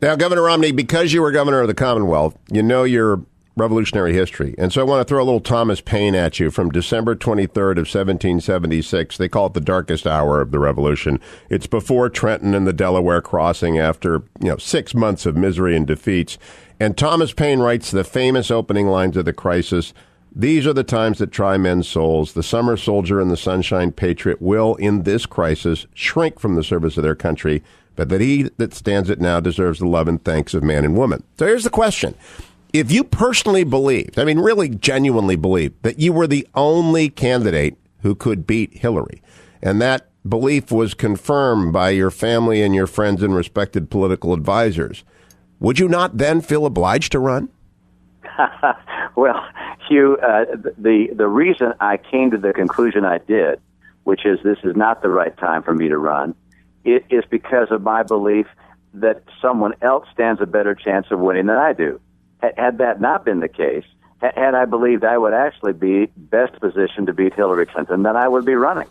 Now, Governor Romney, because you were governor of the Commonwealth, you know your revolutionary history. And so I want to throw a little Thomas Paine at you from December 23rd of 1776. They call it the darkest hour of the Revolution. It's before Trenton and the Delaware crossing after, 6 months of misery and defeats. And Thomas Paine writes the famous opening lines of the crisis. These are the times that try men's souls. The summer soldier and the sunshine patriot will, in this crisis, shrink from the service of their country, but that he that stands it now deserves the love and thanks of man and woman. So here's the question. If you personally believed, really genuinely believed, that you were the only candidate who could beat Hillary, and that belief was confirmed by your family and your friends and respected political advisors, would you not then feel obliged to run? Well, Hugh, the reason I came to the conclusion I did, which is this is not the right time for me to run, it is because of my belief that someone else stands a better chance of winning than I do. Had that not been the case, had I believed I would actually be best positioned to beat Hillary Clinton, then I would be running.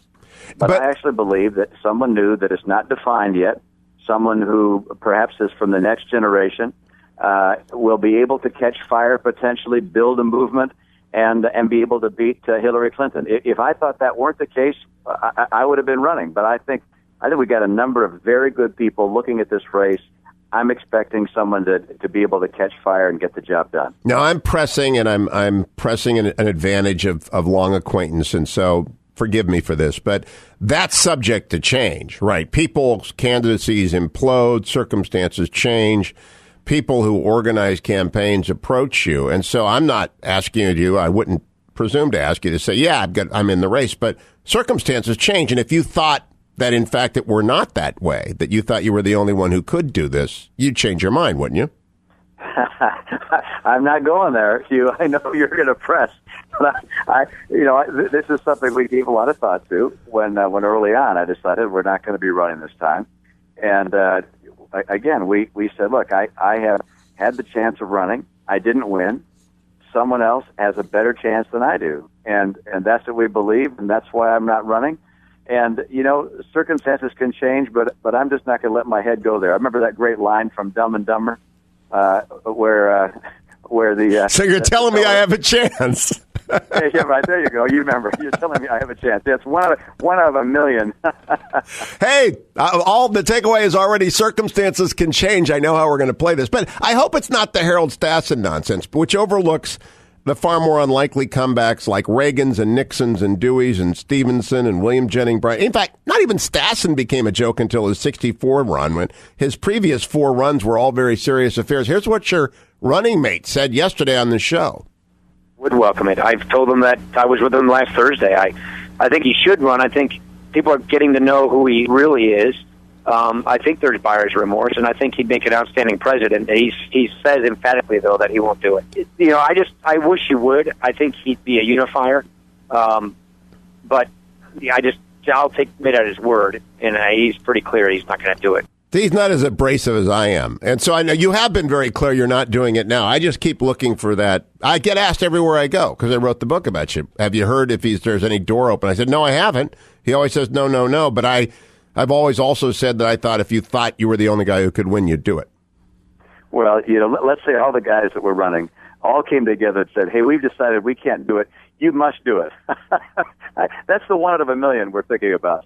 But I actually believe that someone new that is not defined yet, someone who perhaps is from the next generation, will be able to catch fire, potentially build a movement, and be able to beat Hillary Clinton. If I thought that weren't the case, I would have been running. But I think we got a number of very good people looking at this race. I'm expecting someone to be able to catch fire and get the job done. Now, I'm pressing, and I'm pressing an advantage of long acquaintance, and so forgive me for this, but that's subject to change, right? People's candidacies implode, circumstances change, people who organize campaigns approach you, and so I'm not asking you, I wouldn't presume to ask you to say, yeah, I'm in the race, but circumstances change, and if you thought that in fact it were not that way, that you thought you were the only one who could do this, you'd change your mind, wouldn't you? I'm not going there, Hugh. I know you're going to press. But this is something we gave a lot of thought to when early on I decided we're not going to be running this time. And again, we said, look, I have had the chance of running. I didn't win. Someone else has a better chance than I do. And that's what we believe, and that's why I'm not running. And, circumstances can change, but I'm just not going to let my head go there. I remember that great line from Dumb and Dumber where the... So you're telling me I have a chance. Yeah, right, there you go. You remember. You're telling me I have a chance. It's one out of a million. Hey, all the takeaway is already circumstances can change. I know how we're going to play this. But I hope it's not the Harold Stassen nonsense, which overlooks the far more unlikely comebacks like Reagan's and Nixon's and Dewey's and Stevenson and William Jennings Bryan. In fact, not even Stassen became a joke until his 64 run, when his previous 4 runs were all very serious affairs. Here's what your running mate said yesterday on the show. Would welcome it. I've told him that I was with him last Thursday. I think he should run. I think people are getting to know who he really is. I think there's buyer's remorse, and I think he'd make an outstanding president. He says emphatically, though, that he won't do it. I wish he would. I think he'd be a unifier. But I'll take him at his word, and he's pretty clear he's not going to do it. He's not as abrasive as I am. And so I know you have been very clear you're not doing it now. I just keep looking for that. I get asked everywhere I go because I wrote the book about you. Have you heard if there's any door open? I said, no, I haven't. He always says, no, no, no. But I've always also said that I thought if you thought you were the only guy who could win, you'd do it. Well, let's say all the guys that were running all came together and said, hey, we've decided we can't do it. You must do it. That's the one out of a million we're thinking about.